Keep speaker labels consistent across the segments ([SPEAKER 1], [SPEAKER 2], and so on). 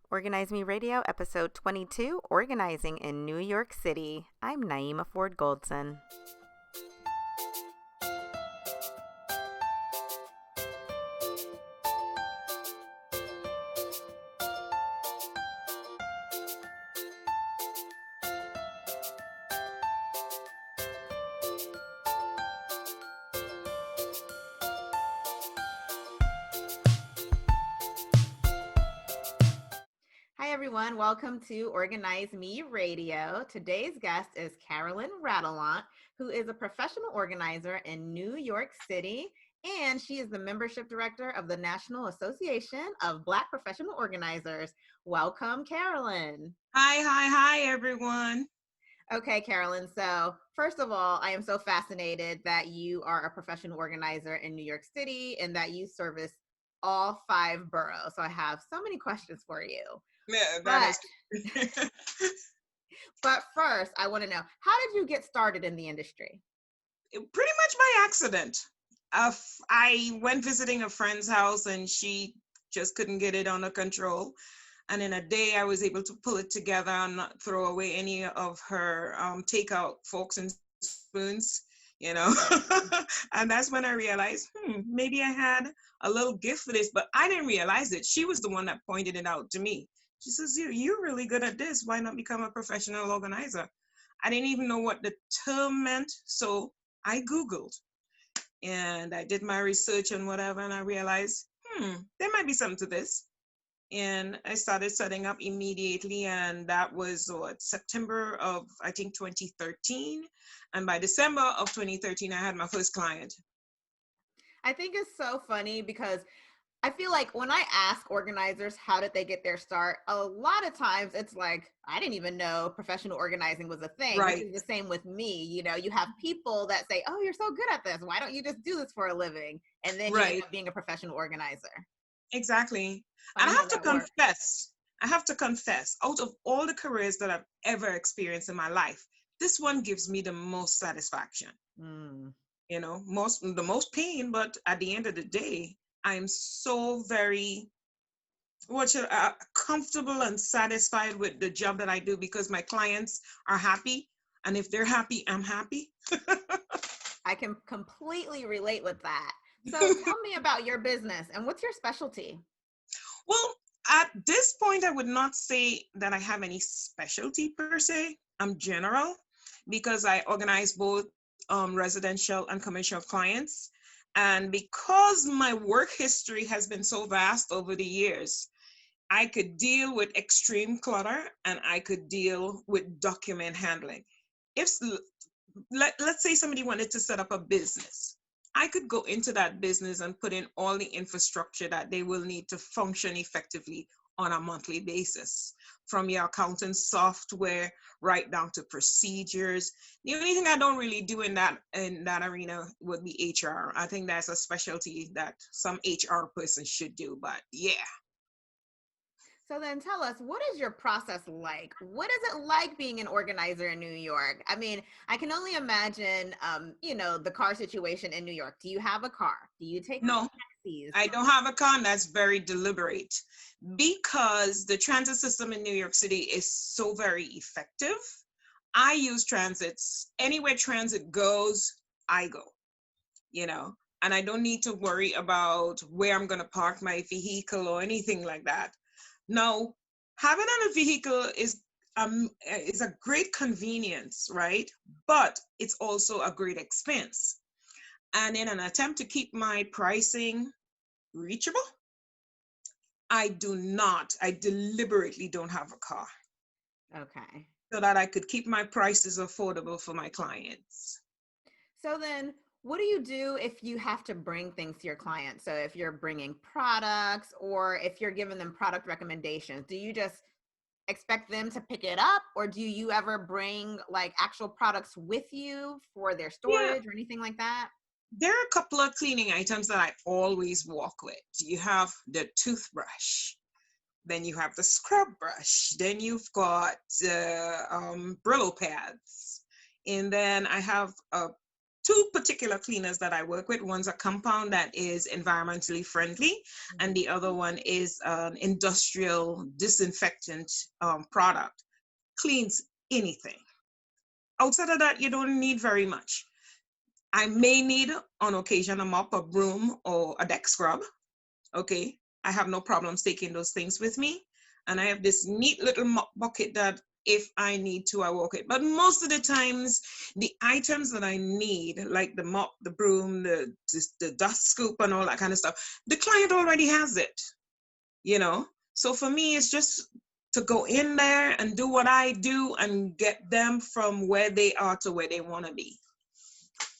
[SPEAKER 1] Organize Me Radio, episode 22, Organizing in New York City. I'm Naeemah Ford Goldson. Hi, everyone. Welcome to Organize Me Radio. Today's guest is Carolyn Radellant, who is a professional organizer in New York City, and she is the membership director of the National Association of Black Professional Organizers. Welcome, Carolyn.
[SPEAKER 2] Hi, everyone.
[SPEAKER 1] Okay, Carolyn. So, first of all, I am so fascinated that you are a professional organizer in New York City and that you service all 5 boroughs. So, I have so many questions for you.
[SPEAKER 2] Yeah, that
[SPEAKER 1] But
[SPEAKER 2] is.
[SPEAKER 1] but first, I want to know, how did you get started in the industry?
[SPEAKER 2] Pretty much by accident. I went visiting a friend's house and she just couldn't get it under control. And in a day, I was able to pull it together and not throw away any of her takeout forks and spoons, you know. And that's when I realized, maybe I had a little gift for this, but I didn't realize it. She was the one that pointed it out to me. She says, you're really good at this. Why not become a professional organizer? I didn't even know what the term meant. So I Googled and I did my research and whatever. And I realized, there might be something to this. And I started setting up immediately. And that was September of, I think, 2013. And by December of 2013, I had my first client.
[SPEAKER 1] I think it's so funny because I feel like when I ask organizers how did they get their start, a lot of times it's like, I didn't even know professional organizing was a thing,
[SPEAKER 2] Right.
[SPEAKER 1] which is the same with me. You know, you have people that say, oh, you're so good at this. Why don't you just do this for a living? And then you end up being a professional organizer.
[SPEAKER 2] Exactly.
[SPEAKER 1] Funny
[SPEAKER 2] And
[SPEAKER 1] how that works.
[SPEAKER 2] I have to confess, out of all the careers that I've ever experienced in my life, this one gives me the most satisfaction. You know, the most pain, but at the end of the day, I am so very comfortable and satisfied with the job that I do because my clients are happy. And if they're happy, I'm happy.
[SPEAKER 1] I can completely relate with that. So tell me about your business and what's your specialty?
[SPEAKER 2] Well, at this point, I would not say that I have any specialty per se. I'm general because I organize both residential and commercial clients. And because my work history has been so vast over the years, I could deal with extreme clutter and I could deal with document handling. Let's say somebody wanted to set up a business, I could go into that business and put in all the infrastructure that they will need to function effectively on a monthly basis, from your accounting software right down to procedures. The only thing I don't really do in that arena would be HR. I think that's a specialty that some HR person should do, but yeah.
[SPEAKER 1] So then tell us, what is your process like? What is it like being an organizer in New York? I mean, I can only imagine, the car situation in New York. Do you have a car? Do you take
[SPEAKER 2] No,
[SPEAKER 1] taxis?
[SPEAKER 2] I don't have a car, and that's very deliberate because the transit system in New York City is so very effective. I use transits. Anywhere transit goes, I go, and I don't need to worry about where I'm going to park my vehicle or anything like that. Now, having a vehicle is a great convenience, right? But it's also a great expense. And in an attempt to keep my pricing reachable, I deliberately don't have a car.
[SPEAKER 1] Okay.
[SPEAKER 2] So that I could keep my prices affordable for my clients.
[SPEAKER 1] So then what do you do if you have to bring things to your clients? So if you're bringing products or if you're giving them product recommendations, do you just expect them to pick it up, or do you ever bring like actual products with you for their storage or anything like that?
[SPEAKER 2] There are a couple of cleaning items that I always walk with. You have the toothbrush, then you have the scrub brush, then you've got Brillo pads, and then I have a two particular cleaners that I work with. One's a compound that is environmentally friendly, and the other one is an industrial disinfectant product. Cleans anything. Outside of that, you don't need very much. I may need on occasion a mop, a broom, or a deck scrub. Okay, I have no problems taking those things with me. And I have this neat little mop bucket that if I need to, I walk it. But most of the times, the items that I need, like the mop, the broom, the dust scoop and all that kind of stuff, the client already has it, you know? So for me, it's just to go in there and do what I do and get them from where they are to where they want to be.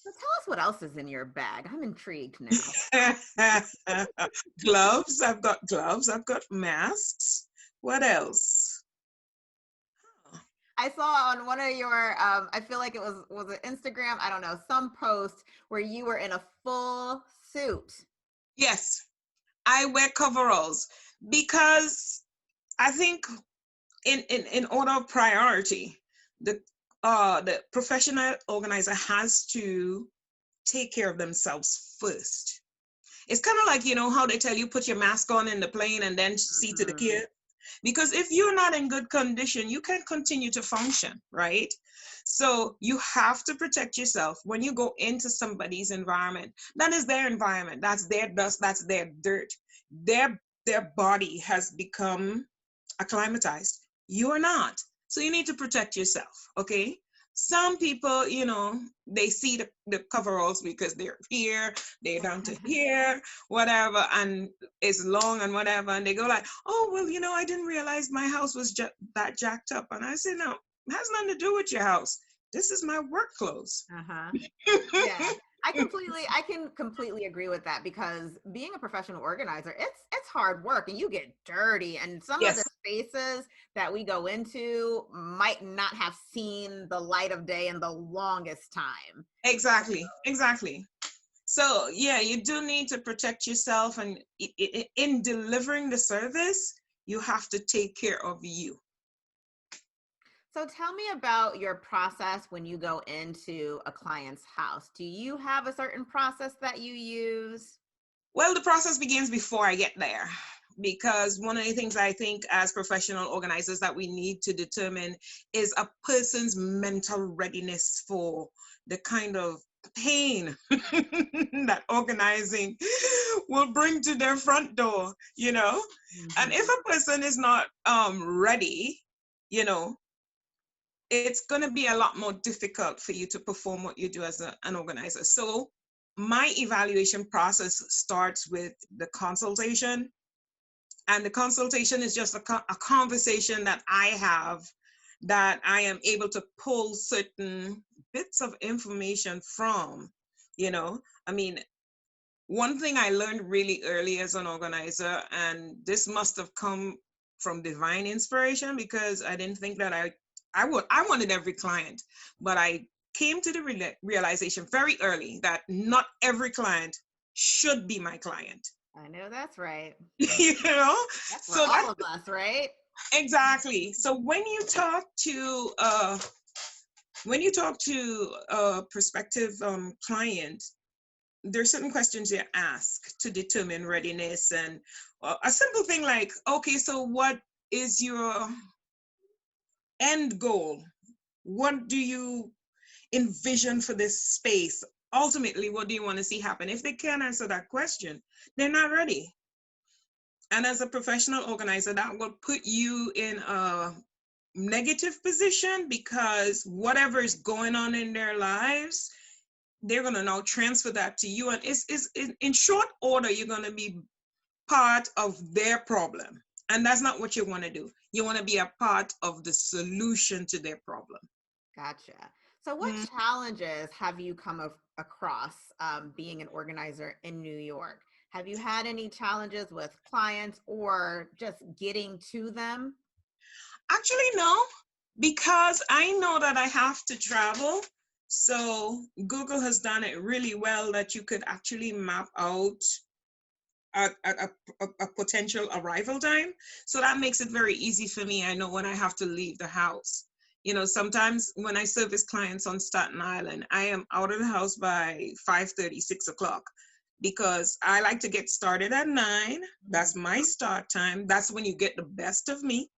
[SPEAKER 1] So tell us what else is in your bag. I'm intrigued now.
[SPEAKER 2] Gloves. I've got gloves. I've got masks. What else?
[SPEAKER 1] I saw on one of your, I feel like it was it Instagram? I don't know, some post where you were in a full suit.
[SPEAKER 2] Yes, I wear coveralls because I think in order of priority, the professional organizer has to take care of themselves first. It's kind of like, you know, how they tell you put your mask on in the plane and then see to the kid. Because if you're not in good condition, you can't continue to function, right? So you have to protect yourself when you go into somebody's environment. That is their environment. That's their dust. That's their dirt. Their body has become acclimatized. You're not. So you need to protect yourself, okay? Some people, you know, they see the coveralls because they're here, they're down to here, whatever, and it's long and whatever, and they go like, oh, well, you know, I didn't realize my house was that jacked up. And I say, no, it has nothing to do with your house. This is my work clothes.
[SPEAKER 1] Yeah. I can completely agree with that, because being a professional organizer, it's hard work and you get dirty, and some of the spaces that we go into might not have seen the light of day in the longest time.
[SPEAKER 2] Exactly. So yeah, you do need to protect yourself, and in delivering the service, you have to take care of you.
[SPEAKER 1] So tell me about your process when you go into a client's house. Do you have a certain process that you use?
[SPEAKER 2] Well, the process begins before I get there, because one of the things I think as professional organizers that we need to determine is a person's mental readiness for the kind of pain that organizing will bring to their front door, you know? And if a person is not ready, you know, it's going to be a lot more difficult for you to perform what you do as an organizer. So my evaluation process starts with the consultation. And the consultation is just a conversation that I have, that I am able to pull certain bits of information from, you know. I mean, one thing I learned really early as an organizer, and this must have come from divine inspiration, because I didn't think that I wanted every client, but I came to the realization very early that not every client should be my client.
[SPEAKER 1] I know that's right.
[SPEAKER 2] You know,
[SPEAKER 1] that's for all of us, right?
[SPEAKER 2] Exactly. So when you talk to a prospective client, there's certain questions you ask to determine readiness, and a simple thing like, okay, so what is your end goal? What do you envision for this space? Ultimately, what do you want to see happen? If they can't answer that question, they're not ready. And as a professional organizer, that will put you in a negative position, because whatever is going on in their lives, they're going to now transfer that to you. And it's in short order, you're going to be part of their problem. And that's not what you want to do. You want to be a part of the solution to their problem.
[SPEAKER 1] Gotcha. So what challenges have you come across being an organizer in New York? Have you had any challenges with clients or just getting to them?
[SPEAKER 2] Actually, no, because I know that I have to travel. So Google has done it really well that you could actually map out a potential arrival time. So that makes it very easy for me. I know when I have to leave the house, Sometimes when I service clients on Staten Island, I am out of the house by 5:30, 6 o'clock, because I like to get started at 9. That's my start time. That's when you get the best of me.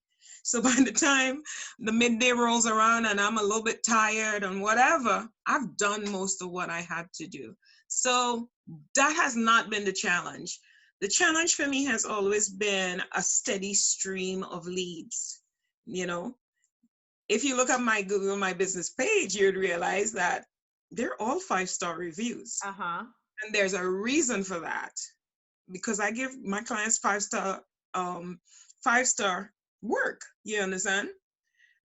[SPEAKER 2] So by the time the midday rolls around and I'm a little bit tired and whatever, I've done most of what I had to do. So that has not been the challenge. The challenge for me has always been a steady stream of leads. If you look at my Google My Business page, you'd realize that they're all 5-star reviews.
[SPEAKER 1] Uh-huh.
[SPEAKER 2] And there's a reason for that, because I give my clients 5-star work. You understand?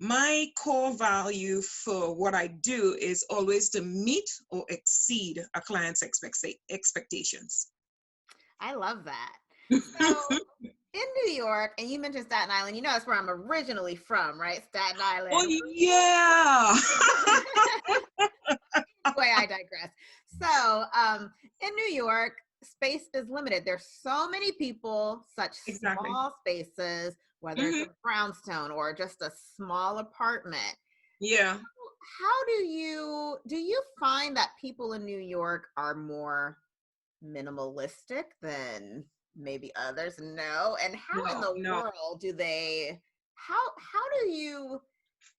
[SPEAKER 2] My core value for what I do is always to meet or exceed a client's expectations.
[SPEAKER 1] I love that. So in New York, and you mentioned Staten Island, that's where I'm originally from, right? Staten Island.
[SPEAKER 2] Oh, yeah.
[SPEAKER 1] Boy, I digress. So in New York, space is limited. There's so many people, such small spaces, whether it's a brownstone or just a small apartment.
[SPEAKER 2] Yeah.
[SPEAKER 1] How do you find that people in New York are more minimalistic than maybe others? No. And how in the world do they, how do you,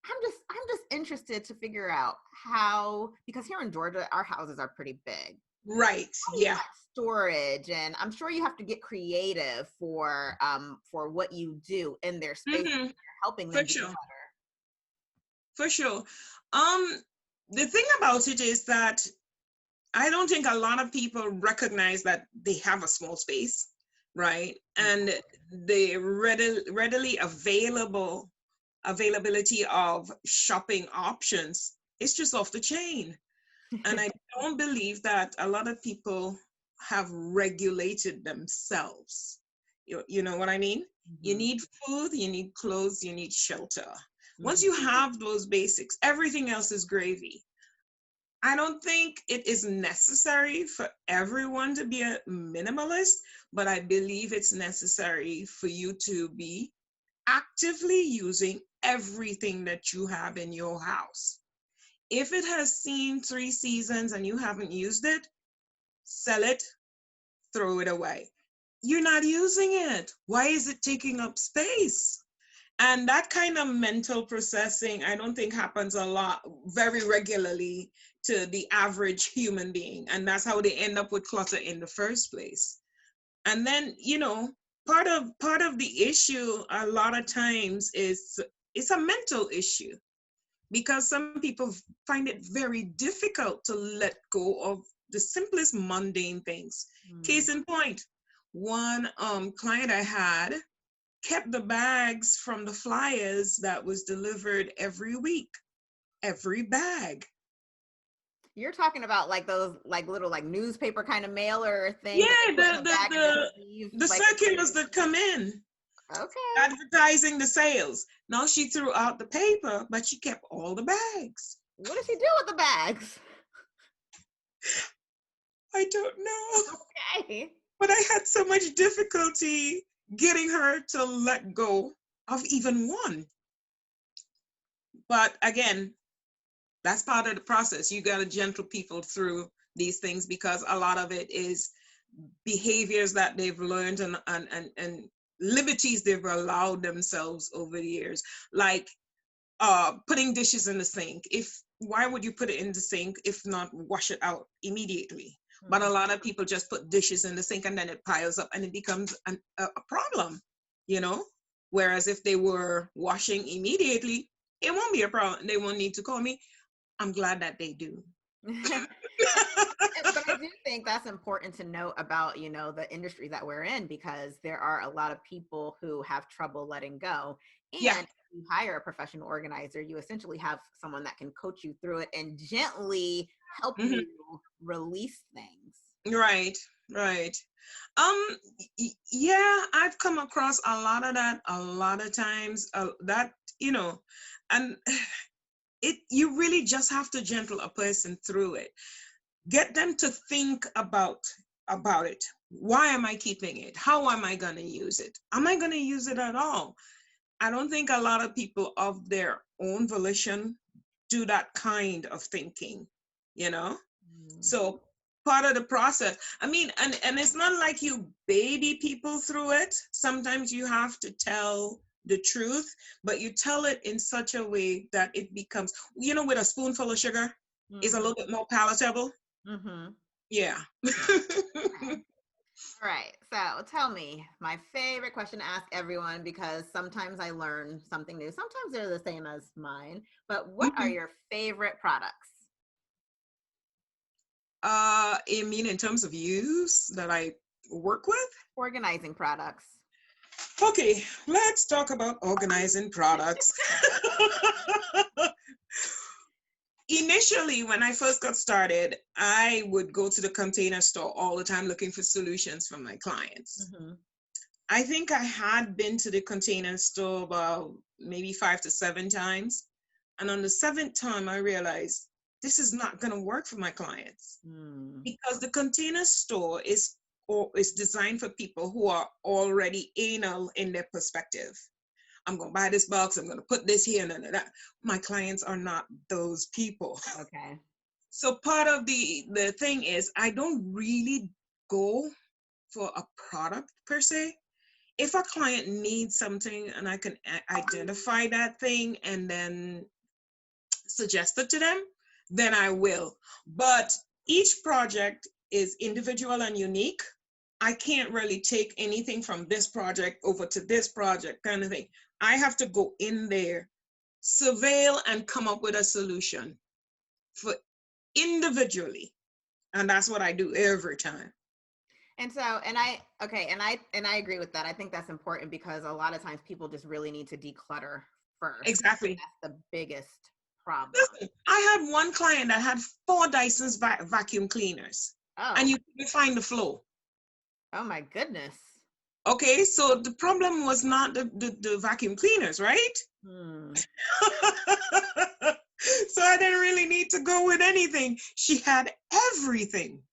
[SPEAKER 1] I'm just interested to figure out how, because here in Georgia, our houses are pretty big.
[SPEAKER 2] Right. Yeah.
[SPEAKER 1] Storage, and I'm sure you have to get creative for what you do in their space. You're helping them declutter.
[SPEAKER 2] For sure. The thing about it is that I don't think a lot of people recognize that they have a small space, right? And the readily availability of shopping options is just off the chain. And I don't believe that a lot of people have regulated themselves. You know what I mean? You need food, you need clothes, you need shelter. Once you have those basics, everything else is gravy. I don't think it is necessary for everyone to be a minimalist, but I believe it's necessary for you to be actively using everything that you have in your house. If it has seen 3 seasons and you haven't used it, sell it, throw it away. You're not using it. Why is it taking up space? And that kind of mental processing, I don't think happens very regularly to the average human being. And that's how they end up with clutter in the first place. And then, part of the issue a lot of times is it's a mental issue, because some people find it very difficult to let go of the simplest mundane things. Case in point, one client I had kept the bags from the flyers that was delivered every week, every bag.
[SPEAKER 1] You're talking about like those little newspaper kind of mailer things.
[SPEAKER 2] Yeah, the circulars that come in.
[SPEAKER 1] Okay.
[SPEAKER 2] Advertising the sales. Now she threw out the paper, but she kept all the bags.
[SPEAKER 1] What does she do with the bags?
[SPEAKER 2] I don't know.
[SPEAKER 1] Okay.
[SPEAKER 2] But I had so much difficulty getting her to let go of even one. But again, that's part of the process. You got to gentle people through these things, because a lot of it is behaviors that they've learned and liberties they've allowed themselves over the years, like putting dishes in the sink. Why would you put it in the sink if not wash it out immediately? But a lot of people just put dishes in the sink and then it piles up and it becomes a problem, Whereas if they were washing immediately, it won't be a problem. They won't need to call me. I'm glad that they do.
[SPEAKER 1] But I do think that's important to note about, the industry that we're in, because there are a lot of people who have trouble letting go. And if you hire a professional organizer, you essentially have someone that can coach you through it and gently help you release things.
[SPEAKER 2] Right. Yeah, I've come across a lot of that a lot of times, and you really just have to gentle a person through it. Get them to think about it. Why am I keeping it? How am I going to use it? Am I going to use it at all? I don't think a lot of people of their own volition do that kind of thinking, you know? So part of the process, I mean, and it's not like you baby people through it. Sometimes you have to tell the truth, but you tell it in such a way that it becomes, with a spoonful of sugar, is a little bit more palatable.
[SPEAKER 1] Mm-hmm.
[SPEAKER 2] Yeah.
[SPEAKER 1] All right. So tell me, my favorite question to ask everyone, because sometimes I learn something new. Sometimes they're the same as mine, but what are your favorite products?
[SPEAKER 2] I mean, in terms of use that I work with?
[SPEAKER 1] Organizing products.
[SPEAKER 2] Okay, let's talk about organizing products. Initially, when I first got started, I would go to the Container Store all the time looking for solutions for my clients.
[SPEAKER 1] Mm-hmm.
[SPEAKER 2] I think I had been to the Container Store about maybe 5 to 7 times. And on the 7th time, I realized this is not going to work for my clients because the Container Store is designed for people who are already anal in their perspective. I'm going to buy this box, I'm going to put this here and that. My clients are not those people.
[SPEAKER 1] Okay.
[SPEAKER 2] So part of the thing is I don't really go for a product per se. If a client needs something and I can identify that thing and then suggest it to them, then I will. But each project is individual and unique. I can't really take anything from this project over to this project kind of thing. I have to go in there, surveil, and come up with a solution for individually. And that's what I do every time.
[SPEAKER 1] And so, and I agree with that. I think that's important because a lot of times people just really need to declutter first.
[SPEAKER 2] Exactly.
[SPEAKER 1] That's the biggest problem.
[SPEAKER 2] Listen, I had one client that had 4 Dyson's vacuum cleaners.
[SPEAKER 1] Oh.
[SPEAKER 2] And you couldn't find the flow.
[SPEAKER 1] Oh my goodness.
[SPEAKER 2] Okay, so the problem was not the vacuum cleaners, right? So I didn't really need to go with anything. She had everything.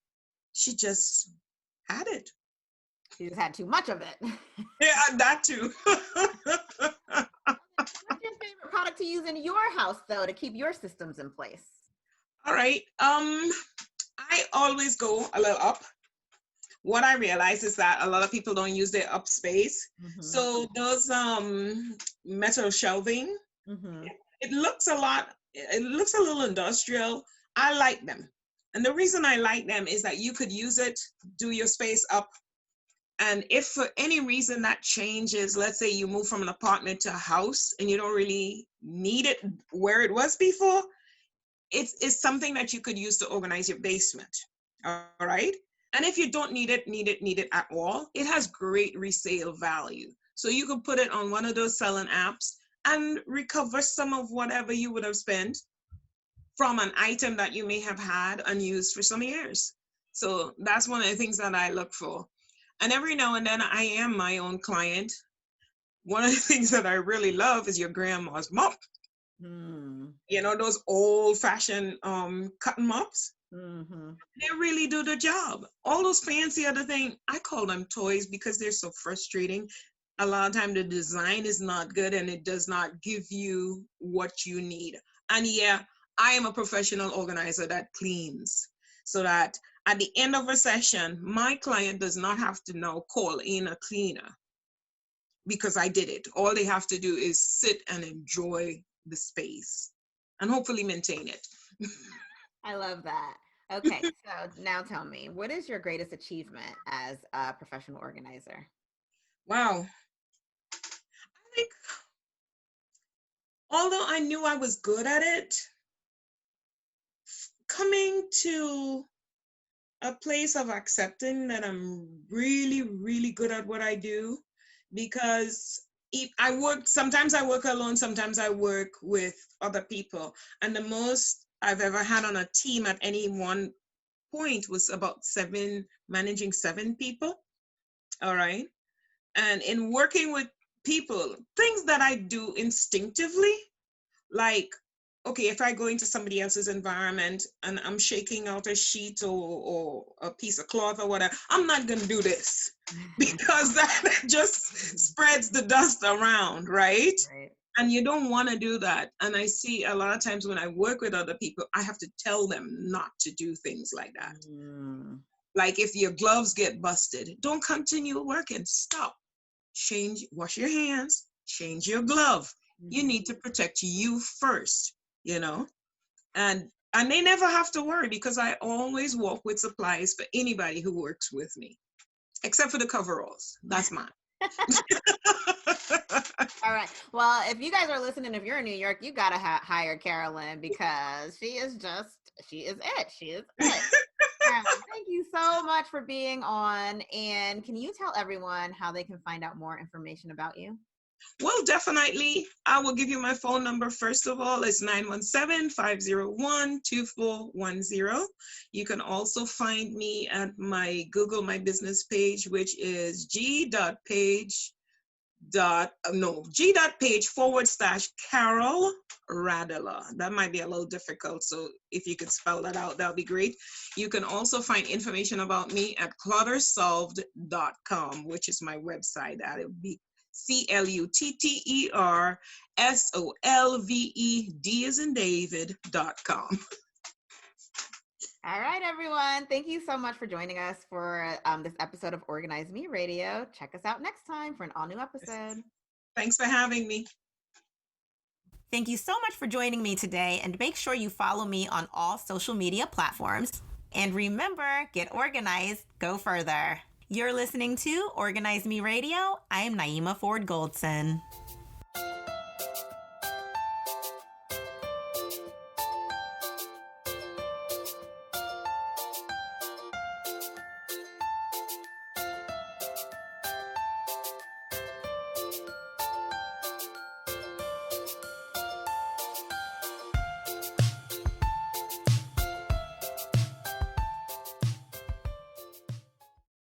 [SPEAKER 2] She just had it.
[SPEAKER 1] She just had too much of it.
[SPEAKER 2] Yeah, that too.
[SPEAKER 1] What's your favorite product to use in your house, though, to keep your systems in place?
[SPEAKER 2] All right. I always go a little up. What I realize is that a lot of people don't use their up space. So those metal shelving, it looks a little industrial. I like them. And the reason I like them is that you could use it, do your space up. And if for any reason that changes, let's say you move from an apartment to a house and you don't really need it where it was before, it's something that you could use to organize your basement. All right. And if you don't need it at all, it has great resale value. So you could put it on one of those selling apps and recover some of whatever you would have spent from an item that you may have had unused for some years. So that's one of the things that I look for. And every now and then I am my own client. One of the things that I really love is your grandma's mop. Those old-fashioned cotton mops. They really do the job. All those fancy other things, I call them toys because they're so frustrating. A lot of time the design is not good and it does not give you what you need. And yeah, I am a professional organizer that cleans so that at the end of a session, my client does not have to now call in a cleaner because I did it. All they have to do is sit and enjoy the space and hopefully maintain it.
[SPEAKER 1] I love that. Okay, so now tell me, what is your greatest achievement as a professional organizer?
[SPEAKER 2] Wow. I think, although I knew I was good at it, coming to a place of accepting that I'm really, really good at what I do, because sometimes I work alone, sometimes I work with other people. And the most I've ever had on a team at any one point was about managing 7 people. All right. And in working with people, things that I do instinctively, like okay, if I go into somebody else's environment and I'm shaking out a sheet or a piece of cloth or whatever, I'm not going to do this because that just spreads the dust around, right?
[SPEAKER 1] Right.
[SPEAKER 2] And you don't want to do that. And I see a lot of times when I work with other people, I have to tell them not to do things like that. Like if your gloves get busted, don't continue working. Stop. Change, wash your hands, change your glove. You need to protect you first, you know? And they never have to worry because I always walk with supplies for anybody who works with me, except for the coveralls. That's mine.
[SPEAKER 1] All right. Well, if you guys are listening, if you're in New York, you got to hire Carolyn because she is it. She is it. Thank you so much for being on. And can you tell everyone how they can find out more information about you?
[SPEAKER 2] Well, definitely. I will give you my phone number. First of all, it's 917-501-2410. You can also find me at my Google My Business page, which is g.page/Carol Radellant. That might be a little difficult, so if you could spell that out, that would be great. You can also find information about me at cluttersolved.com, which is my website. That would be CLUTTERSOLVED as in David.com.
[SPEAKER 1] All right, everyone. Thank you so much for joining us for this episode of Organize Me Radio. Check us out next time for an all-new episode.
[SPEAKER 2] Thanks for having me.
[SPEAKER 1] Thank you so much for joining me today, and make sure you follow me on all social media platforms. And remember, get organized, go further. You're listening to Organize Me Radio. I am Naeemah Ford Goldson.